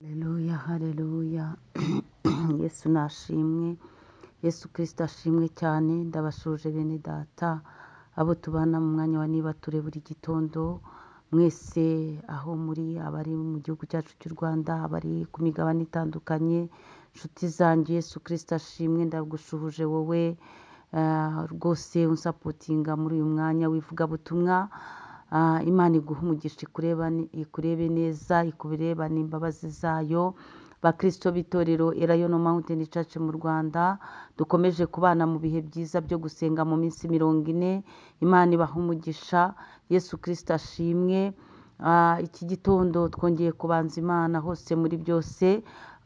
Haleluya, haleluya. Yesu nashimwe, Yesu Kristo ashimwe cyane. Ndabashuje bene data, abo tubana mu mwanya wa niba ture buri gitondo, mwese aho muri, abari mu gihugu cyacu cy'u Rwanda, abari ku migabane itandukanye, nshuti zanjye, Yesu Kristo ashimwe. Ndagushuhuje wowe rwose unsapotinga muri uyu mwanya w'ivugabutumwa. Imana iguha umugisha, ikurebe neza, ikubirebane imbabazi zayo. Bakristo b'itorero Elayono Mountain Church mu Rwanda, dukomeje kubana mu bihe byiza byo gusenga mu minsi 40. Imana ibaha umugisha, Yesu Kristo ashimwe. Iki gitondo twongeye kubanza Imana hose muri byose,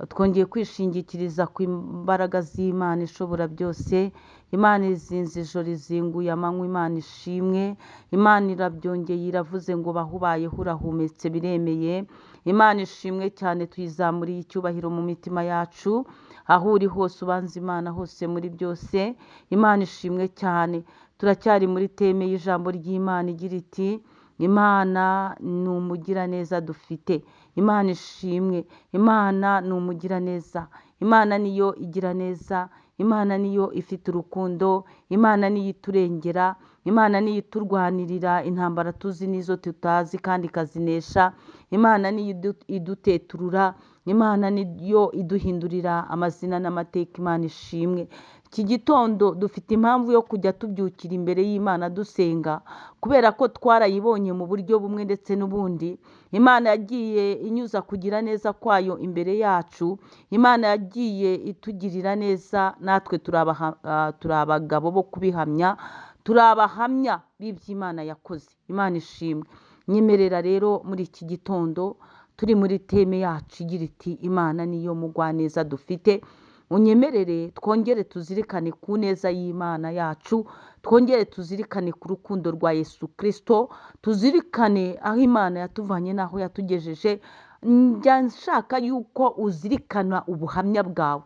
twongeye kwishingikiriza ku imbaraga z'Imana ishobora byose. Imana izinze ijoro izinguye amanywa, Imana ishimwe. Imana irabyongeye iravuze ngo bahubayeho urahumetse biremeye. Imana ishimwe cyane, tuyizamuriye icyubahiro mu mitima yacu. Aho uri hose ubanza Imana hose muri byose. Imana ishimwe cyane. Turacyari muri teme y'ijambo ry'Imana igira iti Imana ni umugiraneza dufite. Imana ishimwe. Imana ni umugiraneza. Imana niyo igira neza. Imana niyo ifite urukundo. Imana niyo iturengera. Imana niyo iturwanirira intambara tuzi n'izo tutazi kandi ikazinesha. Imana niyo iduteturura. Imana niyo iduhindurira amazina n'amateka. Imana ishimwe. Iki gitondo dufite impamvu yo kujya tubyukira imbere y'Imana dusenga, kubera ko twarayibonye mu buryo bumwe ndetse n'ubundi. Imana yagiye inyuza kugira neza kwayo imbere yacu. Imana yagiye itugirira neza, natwe turi abagabo bo kubihamya, turi abahamya b'iby'Imana yakoze. Imana ishimwe. Nyemerera rero muri iki gitondo turi muri teme yacu igira iti Imana niyo mugwaneza dufite. Unyemerere twongere tuzirikane ku neza y'Imana yacu, twongere tuzirikane ku rukundo rwa Yesu Kristo, tuzirikane aho Imana yatuvanye n'aho yatugejeje. Njya nshaka yuko uzirikana ubuhamya bwawe.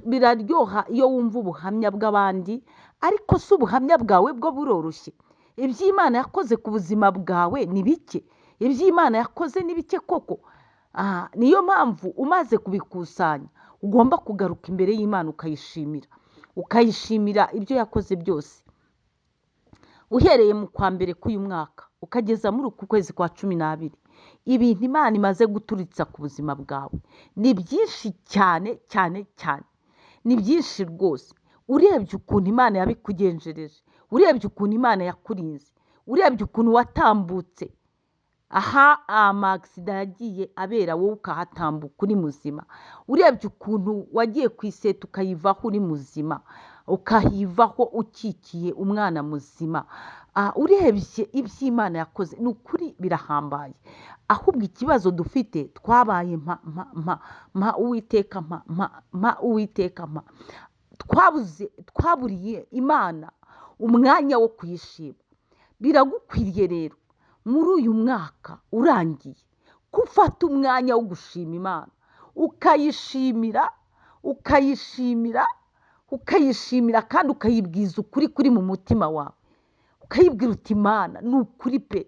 Biraryoha iyo wumva ubuhamya bw'abandi, ariko si ubuhamya bwawe bwo buroroshye. Iby'Imana yakoze ku buzima bwawe ni bike. Iby'Imana yakoze ni bike koko. Niyo mpamvu umaze kubikusanya ugomba kugaruka imbere y'Imana ukayishimira. Ukayishimira ibyo yakoze byose. Uhereye mu kwa mbere k'uyu mwaka ukageza muri uku kwezi kwa 12, ibintu Imana imaze guturitsa ku buzima bwawe ni byinshi cyane cyane cyane. Ni byinshi rwose. Urebye ukuntu Imana yabikugenjereje, urebye ukuntu Imana yakurinze, urebye ukuntu watambutse aha amagisida yagiye abera wowe ukahatambuka uri muzima, urebye ukuntu wagiye ku iseta ukayivaho uri muzima, ukahivaho ukikiye umwana muzima. Urebye iby'Imana yakoze ni ukuri birahambaye. Ahubwo ikibazo dufite, twabaye Uwiteka Uwiteka. Twaburiye Imana umwanya wo kuyishima. Biragukwiriye rero muri uyu mwaka urangiye ko ufata umwanya wo gushima Imana, ukayishimira kandi ukayibwiza ukuri kuri mu mutima wawe. Ukayibwira uti Imana ni ukuri pe,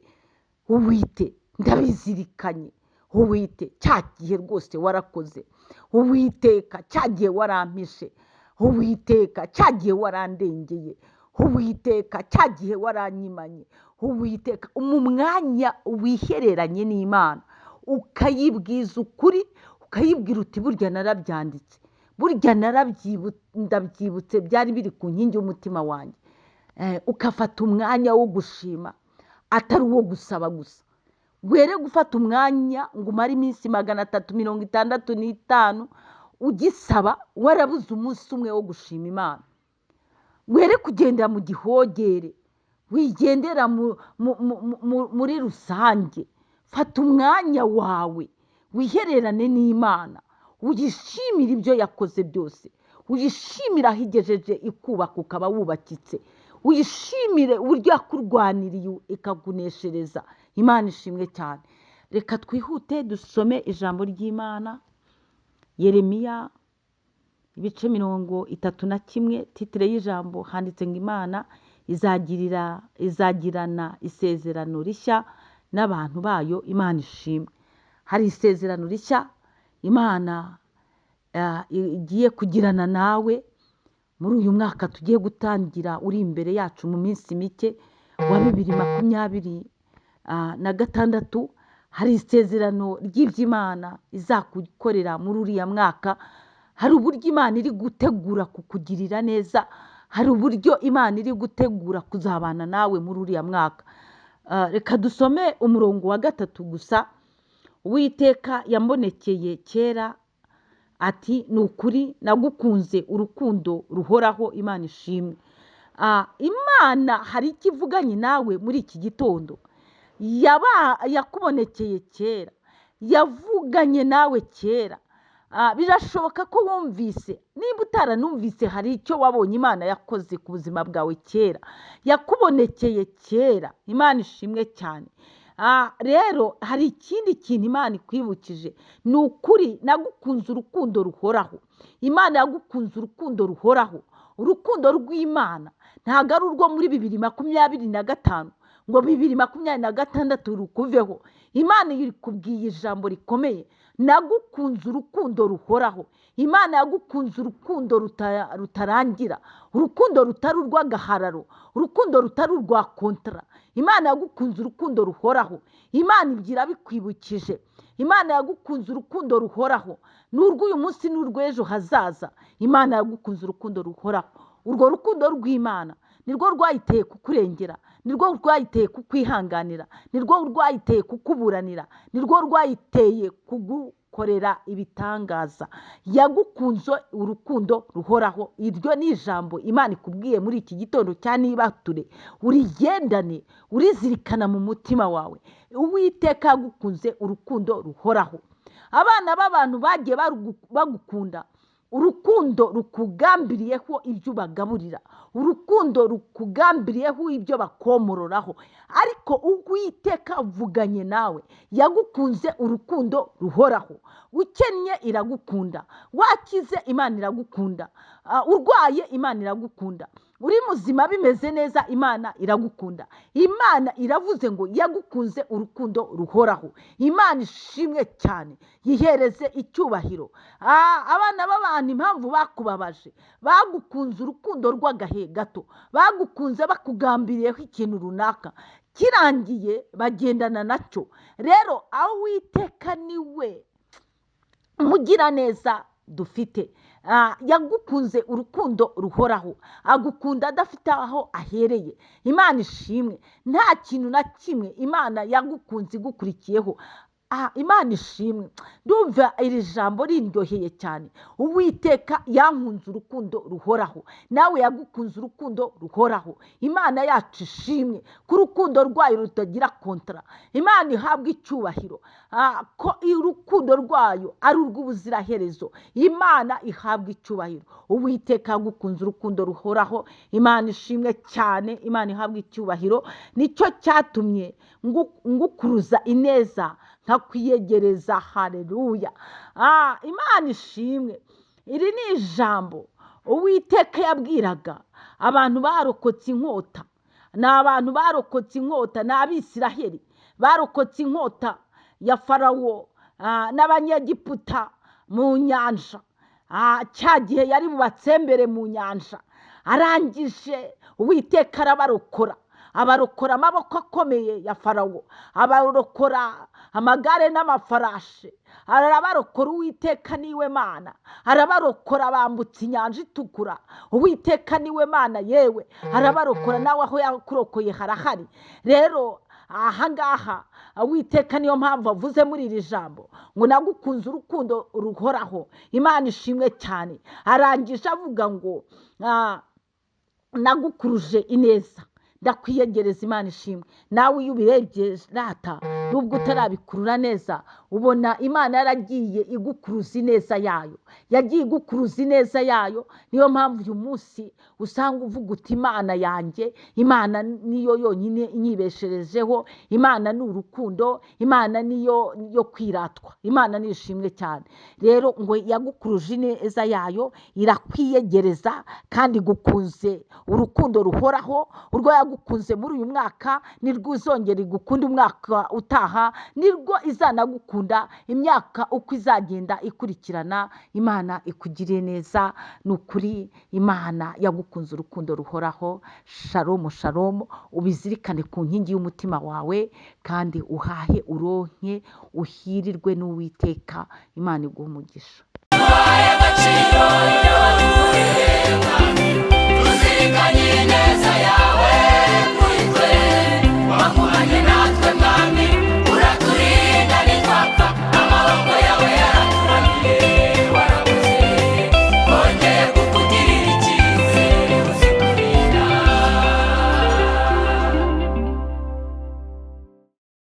Uwite ndabizirikanye. Uwite cya gihe rwose warakoze. Uwiteka cya gihe warampishe. Uwiteka cya gihe warandengeye. Uwiteka cya gihe waranyimanye. Uwiteka mu mwanya wihereranye n'Imana ukayibwiza ukuri, ukayibwira uti burya narabyanditse, burya ndabyibutse, byari biri ku nkingi y'umutima wanjye. Ukafata umwanya wo gushima, atari uwo gusaba gusa. Were gufata umwanya ngo umare iminsi 365 ugisaba, warabuze umunsi umwe wo gushima Imana. Were kugendera mu gihogere, wigendera muri rusange. Fata umwanya wawe wihererane n'Imana, uyishimire ibyo yakoze byose, uyishimire aho igejeje ikubaka ukaba wubakitse, uyishimire uburyo yakurwaniriye ikaguneshereza. Imana ishimwe cyane. Reka twihute dusome ijambo ry'Imana. Yeremiya ibice 31, titire y'ijambo handitse ngo Imana izagirana isezerano rishya n'abantu bayo. Imana ishimwe. Hari isezerano rishya Imana igiye kugirana nawe muri uyu mwaka tugiye gutangira uri imbere yacu mu minsi mike wa 2026. Hari isezerano ry'iby'Imana izakukorera muri uriya mwaka. Hari uburyo Imana iri gutegura kukugirira neza. Hari uburyo Imana iri gutegura kuzabana nawe muri uriya mwaka. Reka dusome umurongo wa 3 gusa. Uwiteka yambonekeye kera ati ni ukuri nagukunze urukundo ruhoraho. Imana ishimwe. Imana hari ikivuganye nawe muri iki gitondo. Yakubonekeye kera, yavuganye nawe kera. Birashoboka ko wumvise, niba utaranumvise hari icyo wabonye Imana yakoze ku buzima bwawe kera. Yakubonekeye kera. Imana ishimwe cyane. Rero hari ikindi kintu Imana ikwibukije. Ni ukuri nagukunze urukundo ruhoraho. Imana yagukunze urukundo ruhoraho. Urukundo rw'Imana ntabwo ari urwo muri 2025 ngo 2026 rukuveho. Imana ikubwiye ijambo rikomeye. Nagukunze urukundo ruhoraho. Imana yagukunze urukundo rutarangira, urukundo rutari urw'agahararo, urukundo rutari urwa kontara. Imana yagukunze urukundo ruhoraho. Imana ibyira bikwibukije. Imana yagukunze urukundo ruhoraho. N'urw'uyu munsi n'urw'ejo hazaza. Imana yagukunze urukundo ruhoraho. Urwo rukundo rw'Imana nirwo rwayiteye kukurengera, nirwo rwayiteye kukwihanganira, nirwo rwayiteye kukuburanira, nirwo rwayiteye kugukorera ibitangaza. Yagukunze urukundo ruhoraho. Iryo ni ijambo Imana ikubwiye muri iki gitondo cya nibature. Urigendane, urizirikana mu mutima wawe. Uwiteka yagukunze urukundo ruhoraho. Abana b'abantu bagiye bagukunda. Urukundo rukugambiriyeho ibyo bagaburira, urukundo rukugambiriyeho ibyo bakomororaho. Ariko Uwiteka avuganye nawe. Yagukunze urukundo ruhoraho. Ukennye iragukunda, wakize Imana iragukunda, urwaye Imana iragukunda, uri muzima bimeze neza Imana iragukunda. Imana iravuze ngo yagukunze urukundo ruhoraho. Imana ishimwe cyane, yihereze icyubahiro. Abana b'abantu impamvu bakubabaje, bagukunze urukundo rw'agahe gato, bagukunze bakugambiriyeho ikintu runaka, kirangiye bagendana nacyo. Rero aho Uwiteka niwe mugira neza dufite. Yagukunze urukundo ruhoraho. Agukunda adafite aho ahereye. Imana ishimwe. Nta kintu na kimwe Imana yagukunze igukurikiyeho. Imana ishimwe. Ndumva iri jambo rindyoheye cyane. Uwiteka yankunze urukundo ruhoraho. Nawe yagukunze urukundo ruhoraho. Imana yacu ishimwe ku rukundo rwayo rutagira kontara. Imana ihabwa icyubahiro ko urukundo rwayo ari urw'ubuziraherezo. Imana ihabwa icyubahiro. Uwiteka yagukunze urukundo ruhoraho. Imana ishimwe cyane. Imana ihabwa icyubahiro. Nicyo cyatumye ngukuruza ineza nkakwiyegereza. Haleluya. Imana ishimwe. Iri ni ijambo Uwiteka yabwiraga abantu barokotse inkota. Ni abantu barokotse inkota, ni Abisiraheli barokotse inkota ya Farawo n'Abanyegiputa mu nyanja. Cya gihe yari bubatsembere mu nyanja, arangije Uwiteka arabarokora. Abarokora amaboko akomeye ya Farawo, abarokora amagare n'amafarashi, arabarokora. Uwiteka niwe Mana. Arabarokora bambutse inyanja itukura. Uwiteka niwe Mana. Yewe arabarokora. Nawe aho yakurokoye harahari. Rero ahangaha Uwiteka niyo mpamvu avuze muri iri jambo ngo nagukunze urukundo ruhoraho. Imana ishimwe cyane. Arangije avuga ngo nagukuruje ineza, ndakwiyegereza. Imana ishimwe. Nawe iyo ubirebye rata, nubwo utarabikurura neza, ubona Imana yaragiye igukuruza ineza yayo. Yagiye igukuruza ineza yayo. Niyo mpamvu uyu munsi usanga uvuga uti Imana yanjye, Imana niyo yonyine inyibesherejeho, Imana ni urukundo, Imana niyo yo kwiratwa. Imana nishimwe cyane. Rero ngo yagukuruje ineza yayo, irakwiyegereza kandi gukunze urukundo ruhoraho. Urwo yagukunze muri uyu mwaka nirwo uzongera igukunda umwaka utaha, nirwo izanagukunda imyaka uko izagenda ikurikirana. Imana ikugiriye neza, ni ukuri Imana yagukunze urukundo ruhoraho. Shalomu shalomu, ubizirikane ku nkingi y'umutima wawe kandi uhahe uronke uhirirwe n'Uwiteka. Imana iguhe umugisha.